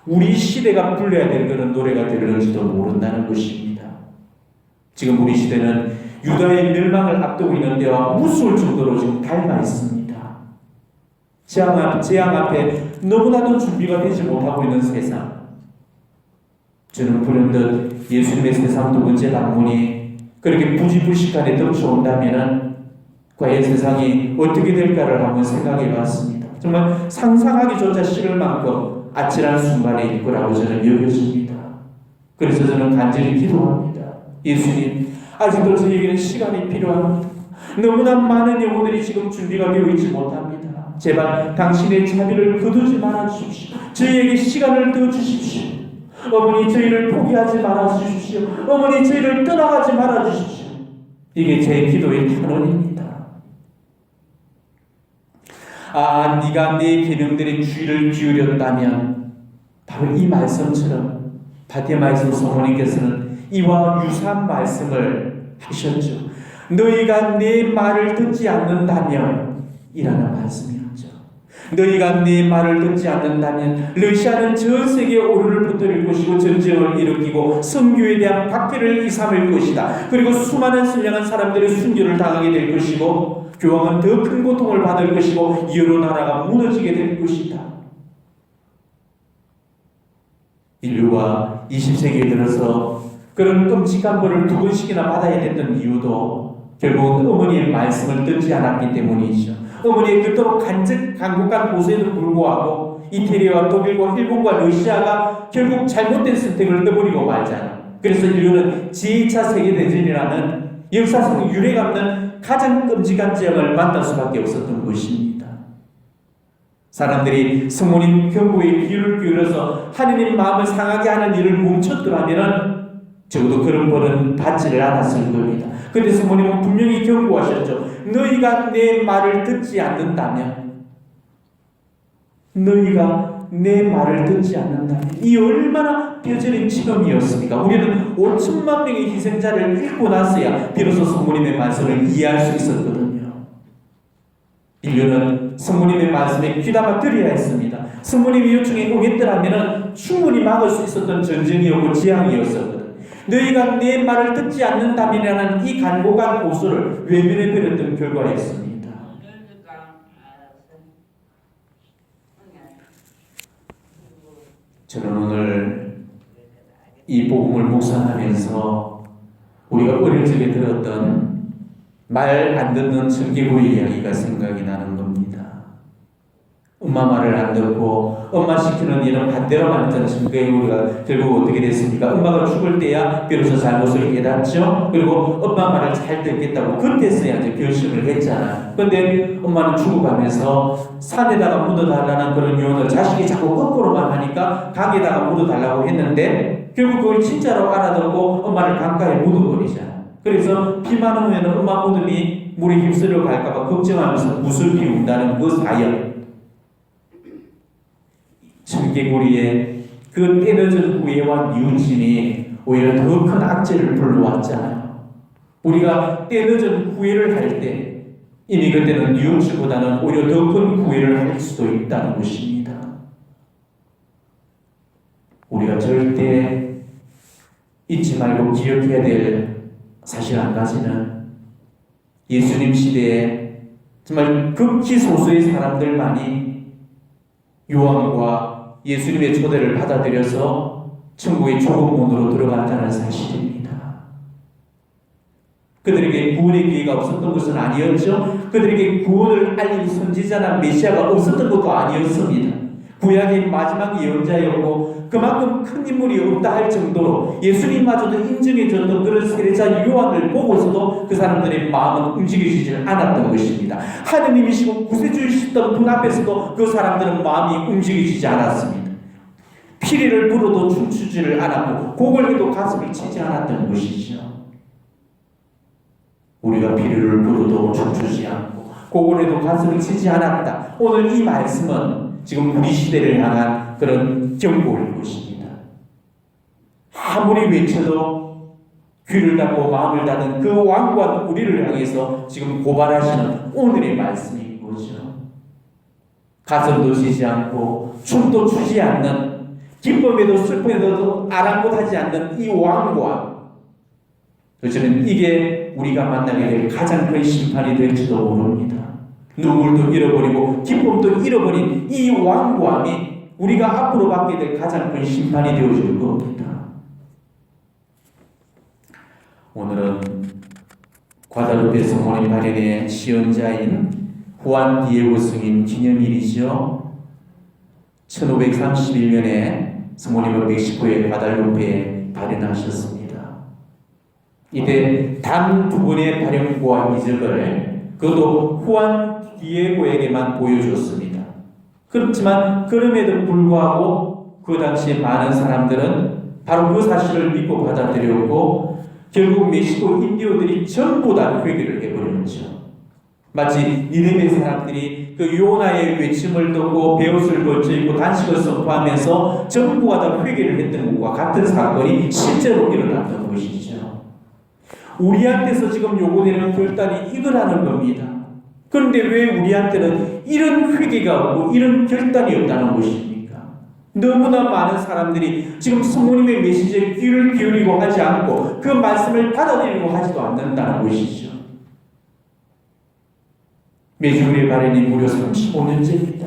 우리 시대가 불러야 될 그런 노래가 될는지도 모른다는 것입니다. 지금 우리 시대는 유다의 멸망을 앞두고 있는 데와 무서울 정도로 지금 닮아 있습니다. 재앙 앞에 너무나도 준비가 되지 못하고 있는 세상. 저는 불현듯 예수님의 세상 두 번째 방문이 그렇게 부지불식간에 덮쳐온다면 과연 세상이 어떻게 될까를 한번 생각해 봤습니다. 정말 상상하기조차 싫을 만큼 아찔한 순간에 일 거라고 저는 여겨집니다. 그래서 저는 간절히 기도합니다. 예수님, 아직도 저에게는 시간이 필요합니다. 너무나 많은 영혼들이 지금 준비가 되어 있지 못합니다. 제발 당신의 자비를 거두지 말아 주십시오. 저희에게 시간을 더 주십시오. 어머니, 저희를 포기하지 말아 주십시오. 어머니, 저희를 떠나가지 말아 주십시오. 이게 제 기도의 탄원입니다. 네가 내 계명들의 주의를 기울였다면, 바로 이 말씀처럼 바티마에서 성모님께서는 이와 유사한 말씀을 하셨죠. 너희가 내 말을 듣지 않는다면 이라는 말씀이었죠. 너희가 내 말을 듣지 않는다면 러시아는 전 세계에 오류를 퍼뜨릴 것이고 전쟁을 일으키고 선교에 대한 박해를 일삼을 것이다. 그리고 수많은 선량한 사람들의 순교를 당하게 될 것이고 교황은 더 큰 고통을 받을 것이고 여러 나라가 무너지게 될 것이다. 인류가 20세기에 들어서 그런 끔찍한 벌을 2번씩이나 받아야 됐던 이유도 결국은 어머니의 말씀을 듣지 않았기 때문이죠. 어머니의 그토록 강국한 고세에도 불구하고 이태리와 독일과 일본과 러시아가 결국 잘못된 선택을 해버리고 말잖아. 그래서 인류는 제2차 세계대전이라는 역사상 유례없는 가장 끔찍한 재앙을 만날 수밖에 없었던 것입니다. 사람들이 성모님 경고에 귀를 기울여서 하느님 마음을 상하게 하는 일을 멈췄더라면 적어도 그런 벌은 받지를 않았을 겁니다. 근데 성모님은 분명히 경고하셨죠. 너희가 내 말을 듣지 않는다면, 너희가 내 말을 듣지 않는다면, 이 얼마나 뼈저린 체험이었습니까? 우리는 5천만 명의 희생자를 읽고 나서야 비로소 성모님의 말씀을 이해할 수 있었거든요. 인류는 성모님의 말씀에 귀담아 들어야 했습니다. 성모님의 요청에 응했더라면 충분히 막을 수 있었던 전쟁이었고 재앙이었었거든요. 너희가 내 말을 듣지 않는다면이라는 이 간곡한 고소를 외면해버렸던 결과였습니다. 저는 오늘 이 복음을 묵상하면서 우리가 어릴 적에 들었던 말 안 듣는 청개구리 이야기가 생각이 나는 겁니다. 엄마 말을 안 듣고 엄마 시키는 일은 반대로만 했던 청개구리가 결국 어떻게 됐습니까? 엄마가 죽을 때야 비로소 잘못을 깨닫죠. 그리고 엄마 말을 잘 듣겠다고 그때서야 이제 결심을 했잖아요. 근데 엄마는 죽어가면서 산에다가 묻어달라는 그런 유언을 자식이 자꾸 거꾸로만 하니까 강에다가 묻어달라고 했는데 결국 그걸 진짜로 알아듣고 엄마를 강가에 묻어버리잖아요. 그래서 비만 오면 엄마 무덤이 물에 휩쓸려 갈까봐 걱정하면서 붓을 비운다는 그 사연. 청개구리의 그 때늦은 후회와 뉘우침이 오히려 더 큰 악재를 불러왔잖아요. 우리가 때늦은 후회를 할 때 이미 그때는 뉘우침보다는 오히려 더 큰 후회를 할 수도 있다는 것입니다. 우리가 절대 잊지 말고 기억해야 될 사실 한 가지는 예수님 시대에 정말 극히 소수의 사람들만이 요한과 예수님의 초대를 받아들여서 천국의 좁은 문으로 들어갔다는 사실입니다. 그들에게 구원의 기회가 없었던 것은 아니었죠. 그들에게 구원을 알릴 선지자나 메시아가 없었던 것도 아니었습니다. 구약의 마지막 예언자였고 그만큼 큰 인물이 없다 할 정도로 예수님마저도 인정해줬던 그런 세례자 요한을 보고서도 그 사람들의 마음은 움직여지지 않았던 것입니다. 하느님이시고 구세주이시던 분 앞에서도 그 사람들은 마음이 움직여지지 않았습니다. 피리를 불어도 춤추지를 않았고 곡을 해도 가슴을 치지 않았던 것이죠. 우리가 피리를 불어도 춤추지 않고 곡을 해도 가슴을 치지 않았다. 오늘 이 말씀은 지금 우리 시대를 향한 그런 경고일 것입니다. 아무리 외쳐도 귀를 닫고 마음을 닫은 그 완고한 우리를 향해서 지금 고발하시는 오늘의 말씀인 거죠. 가슴도 치지 않고 춤도 추지 않는 기쁨에도 슬픔에도 아랑곳하지 않는 이 완고함. 저는 이게 우리가 만나게 될 가장 큰 심판이 될지도 모릅니다. 눈물도 잃어버리고 기쁨도 잃어버린 이 완고함이 우리가 앞으로 받게 될 가장 큰 심판이 되어질 겁니다. 오늘은 과다루페 성모님 발현의 시연자인 후안 디에고 스님 기념일이죠. 1531년에 성모님은 멕시코의 과다루페에 발현하셨습니다. 이때 단 2번의 발현과 이적을 그것도 후안 디에고에게만 보여줬습니다. 그렇지만 그럼에도 불구하고 그 당시에 많은 사람들은 바로 그 사실을 믿고 받아들였고 결국 멕시코 인디오들이 전부 다 회개를 해버렸죠. 마치 니네베 사람들이 그 요나의 외침을 듣고 베옷을 걸쳐 입고 단식을 선포하면서 전부가 다 회개를 했던 것과 같은 사건이 실제로 일어났던 것이죠. 우리한테서 지금 요구되는 결단이 이거라는 겁니다. 그런데 왜 우리한테는 이런 회개가 없고 이런 결단이 없다는 것입니까? 너무나 많은 사람들이 지금 성모님의 메시지에 귀를 기울이고 하지 않고 그 말씀을 받아들이고 하지도 않는다는 것이죠. 메주리의 발현이 무려 35년째입니다.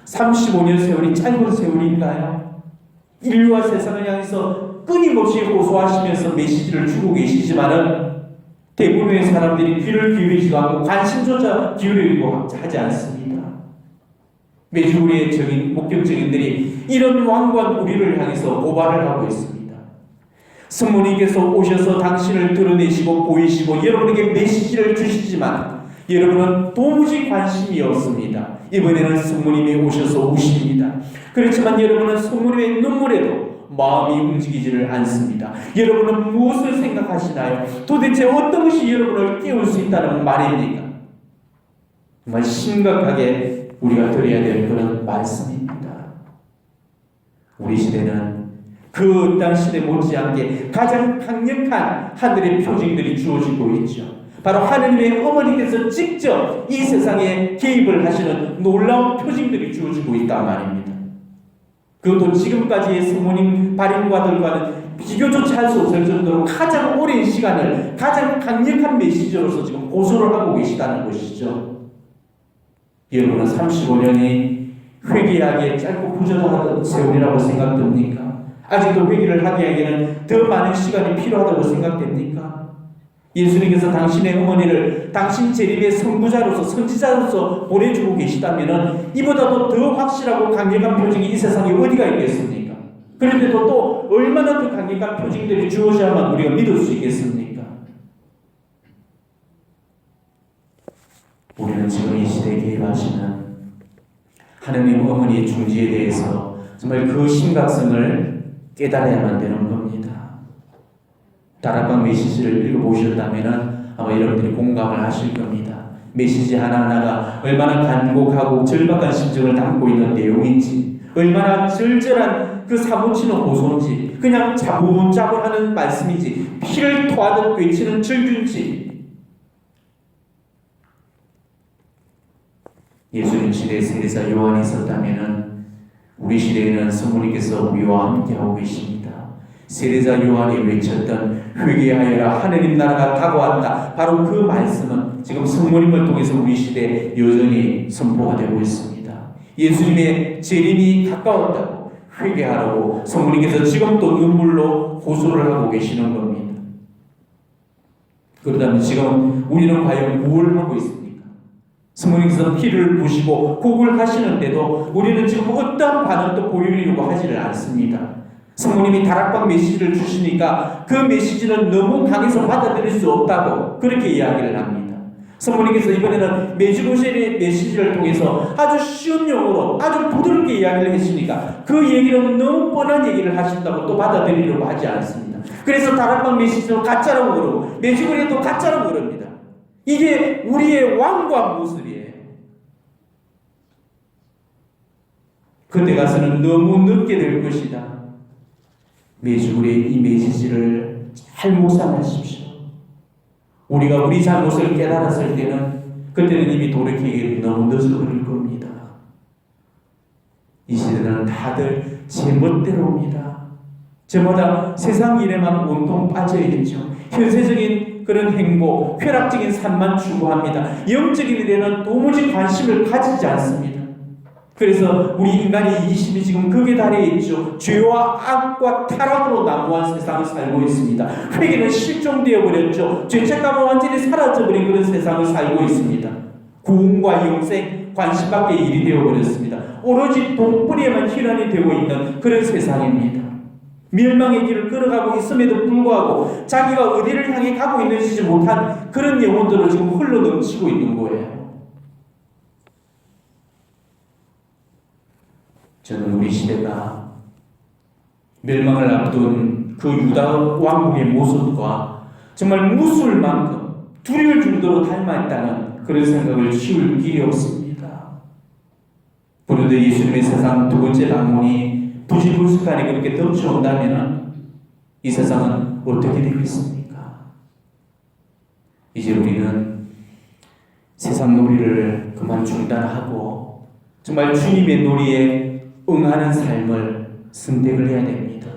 35년 세월이 짧은 세월인가요? 인류와 세상을 향해서 끊임없이 호소하시면서 메시지를 주고 계시지만은 대부분의 사람들이 귀를 기울이지도 않고 관심조차 기울이고 하지 않습니다. 메주리의 적인 목격적인들이 이런 완고한 우리를 향해서 고발을 하고 있습니다. 성모님께서 오셔서 당신을 드러내시고 보이시고 여러분에게 메시지를 주시지만 여러분은 도무지 관심이 없습니다. 이번에는 성모님이 오셔서 우십니다. 그렇지만 여러분은 성모님의 눈물에도 마음이 움직이지를 않습니다. 여러분은 무엇을 생각하시나요? 도대체 어떤 것이 여러분을 깨울 수 있다는 말입니까? 정말 심각하게 우리가 드려야 될 그런 말씀입니다. 우리 시대는 그 어떤 시대 못지않게 가장 강력한 하늘의 표징들이 주어지고 있죠. 바로 하느님의 어머니께서 직접 이 세상에 개입을 하시는 놀라운 표징들이 주어지고 있단 말입니다. 그것도 지금까지의 성모님 발인과들과는 비교조차 할 수 없을 정도로 가장 오랜 시간을 가장 강력한 메시지로서 지금 고소를 하고 계시다는 것이죠. 여러분은 35년이 회개하기에 짧고 부족하던 세월이라고 생각됩니까? 아직도 회개를 하기에는 더 많은 시간이 필요하다고 생각됩니까? 예수님께서 당신의 어머니를 당신 재림의 선구자로서 선지자로서 보내주고 계시다면 이보다도 더 확실하고 강력한 표징이 이 세상에 어디가 있겠습니까? 그런데도 또 얼마나 더 강력한 표징들이 주어져야만 우리가 믿을 수 있겠습니까? 우리는 지금 이 시대에 개입하시는 하느님 어머니의 중지에 대해서 정말 그 심각성을 깨달아야만 되는 겁니다. 다락방 메시지를 읽어보셨다면 아마 여러분들이 공감을 하실 겁니다. 메시지 하나하나가 얼마나 간곡하고 절박한 심정을 담고 있는 내용인지, 얼마나 절절한 그 사무치는 고소인지, 그냥 자문자문하는 말씀인지, 피를 토하듯 외치는 절규인지. 예수님 시대에 세례사 요한이 있었다면 우리 시대에는 성모님께서 우리와 함께하고 계십니다. 세례자 요한이 외쳤던 회개하여라 하느님 나라가 다가왔다. 바로 그 말씀은 지금 성모님을 통해서 우리 시대에 여전히 선포가 되고 있습니다. 예수님의 재림이 가까웠다고 회개하라고 성모님께서 지금 또 눈물로 호소를 하고 계시는 겁니다. 그렇다면 지금 우리는 과연 뭘 하고 있습니까? 성모님께서 피를 부시고 곡을 하시는데도 우리는 지금 어떠한 반응도 보이려고 하지를 않습니다. 성모님이 다락방 메시지를 주시니까 그 메시지는 너무 강해서 받아들일 수 없다고 그렇게 이야기를 합니다. 성모님께서 이번에는 메주고셀의 메시지를 통해서 아주 쉬운 용어로 아주 부드럽게 이야기를 했으니까 그 얘기는 너무 뻔한 얘기를 하신다고 또 받아들이려고 하지 않습니다. 그래서 다락방 메시지도 가짜라고 그러고 메주고셀도 가짜라고 그럽니다. 이게 우리의 왕과 모습이에요. 그때 가서는 너무 늦게 될 것이다. 메주고셀의 이 메시지를 잘 묵상하십시오. 우리가 우리 잘못을 깨달았을 때는 그때는 이미 돌이키기 너무 늦어버릴 겁니다. 이 시대는 다들 제 멋대로입니다. 저마다 세상 일에만 온통 빠져있죠. 현세적인 그런 행복, 쾌락적인 삶만 추구합니다. 영적인 일에는 도무지 관심을 가지지 않습니다. 그래서 우리 인간의 이심이 지금 극에 달해 있죠. 죄와 악과 타락으로 난무한 세상을 살고 있습니다. 회개는 실종되어 버렸죠. 죄책감은 완전히 사라져버린 그런 세상을 살고 있습니다. 구원과 영생, 관심밖에 일이 되어버렸습니다. 오로지 돈벌이에만 희란이 되고 있는 그런 세상입니다. 멸망의 길을 걸어가고 있음에도 불구하고 자기가 어디를 향해 가고 있는지 못한 그런 영혼들을 지금 흘러넘치고 있는 거예요. 저는 우리 시대가 멸망을 앞둔 그 유다 왕국의 모습과 정말 무술 만큼 두려울 정도로 닮아있다는 그런 생각을 치울 길이 없습니다. 그런데 예수님의 세상 두 번째 방문이 부지불식간에 그렇게 덮쳐온다면 이 세상은 어떻게 되겠습니까? 이제 우리는 세상 놀이를 그만 중단하고 정말 주님의 놀이에 응하는 삶을 선택을 해야 됩니다.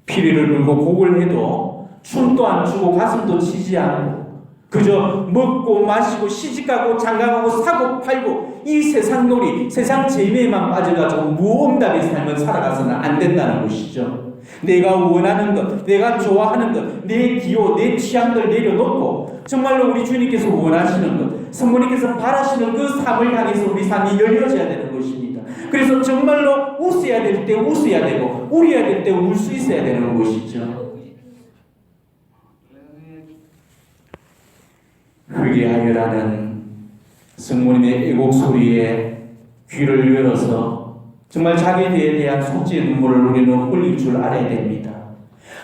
피리를 물고 곡을 해도 춤도 안 추고 가슴도 치지 않고 그저 먹고 마시고 시집가고 장가가고 사고 팔고 이 세상 놀이, 세상 재미에만 빠져가지고 무응답의 삶을 살아가서는 안 된다는 것이죠. 내가 원하는 것, 내가 좋아하는 것, 내 기호, 내 취향들 내려놓고 정말로 우리 주님께서 원하시는 것, 성모님께서 바라시는 그 삶을 향해서 우리 삶이 열려져야 되는 것입니다. 그래서 정말로 웃어야 될 때 웃어야 되고 울어야 될 때 울 수 있어야 되는 것이죠. 회개하여라는 성모님의 애곡 소리에 귀를 열어서 정말 자기에 대한 속죄의 눈물을 우리는 흘릴 줄 알아야 됩니다.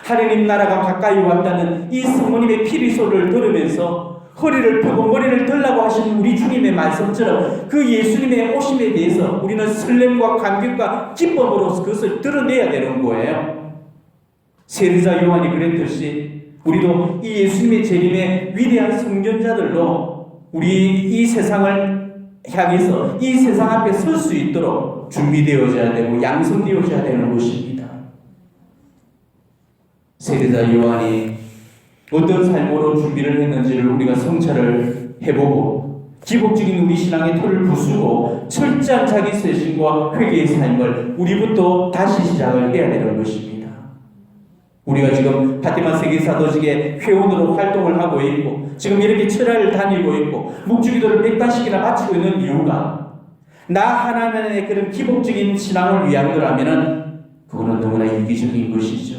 하느님 나라가 가까이 왔다는 이 성모님의 피리 소리를 들으면서 허리를 펴고 머리를 들라고 하신 우리 주님의 말씀처럼 그 예수님의 오심에 대해서 우리는 설렘과 감격과 기쁨으로 그것을 드러내야 되는 거예요. 세리자 요한이 그랬듯이 우리도 이 예수님의 재림의 위대한 성전자들로 우리 이 세상을 향해서 이 세상 앞에 설 수 있도록 준비되어져야 되고 양성되어져야 되는 것입니다. 세리자 요한이 어떤 삶으로 준비를 했는지를 우리가 성찰을 해보고 기복적인 우리 신앙의 틀을 부수고 철저한 자기 세신과 회개의 삶을 우리부터 다시 시작을 해야 되는 것입니다. 우리가 지금 파티마 세계사도직의 회원으로 활동을 하고 있고 지금 이렇게 철야를 다니고 있고 묵주기도를 100단씩이나 바치고 있는 이유가 나 하나만의 그런 기복적인 신앙을 위한 거라면은 그거는 너무나 이기적인 것이죠.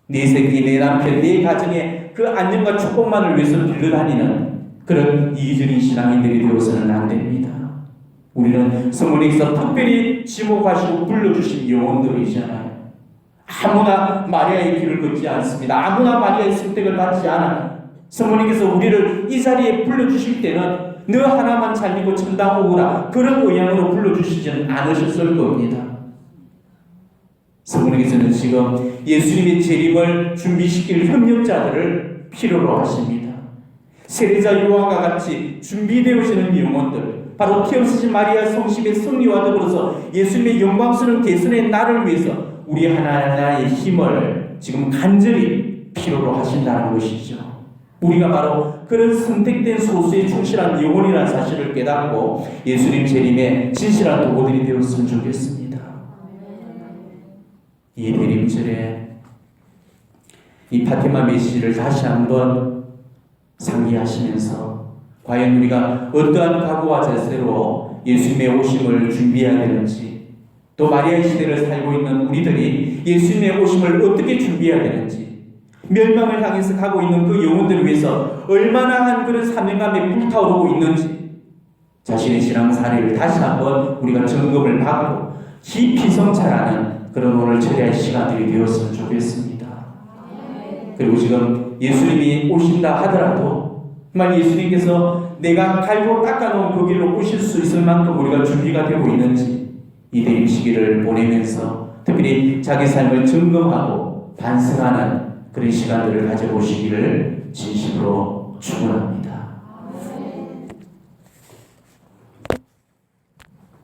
네 새끼, 네 남편, 네 가정의 그 안녕과 축복만을 위해서 빌려다니는 그런 이기적인 신앙인들이 되어서는 안 됩니다. 우리는 성모님께서 특별히 지목하시고 불러주신 영혼들이잖아요. 아무나 마리아의 길을 걷지 않습니다. 아무나 마리아의 선택을 받지 않아요. 성모님께서 우리를 이 자리에 불러주실 때는 너 하나만 잘 믿고 천당 오구라 그런 의향으로 불러주시지는 않으셨을 겁니다. 성모님께서는 지금 예수님의 재림을 준비시킬 협력자들을 필요로 하십니다. 세례자 요한과 같이 준비되어지는 영혼들, 바로 피 없으신 마리아 성심의 승리와 더불어서 예수님의 영광스러운 개선의 날을 위해서 우리 하나하나의 힘을 지금 간절히 필요로 하신다는 것이죠. 우리가 바로 그런 선택된 소수에 충실한 영혼이라는 사실을 깨닫고 예수님 재림의 진실한 도구들이 되었으면 좋겠습니다. 이 대림절에 이 파티마 메시지를 다시 한번 상기하시면서 과연 우리가 어떠한 각오와 자세로 예수님의 오심을 준비해야 되는지, 또 마리아의 시대를 살고 있는 우리들이 예수님의 오심을 어떻게 준비해야 되는지, 멸망을 향해서 가고 있는 그 영혼들을 위해서 얼마나 한 그런 사명감에 불타오르고 있는지 자신의 신앙 사례를 다시 한번 우리가 점검을 받고 깊이 성찰하는 그런 오늘 철야의 시간들이 되었으면 좋겠습니다. 그리고 지금 예수님이 오신다 하더라도 정말 예수님께서 내가 갈고 닦아놓은 그 길로 오실 수 있을 만큼 우리가 준비가 되고 있는지 이 대임 시기를 보내면서 특별히 자기 삶을 점검하고 반성하는 그런 시간들을 가져보시기를 진심으로 축원합니다.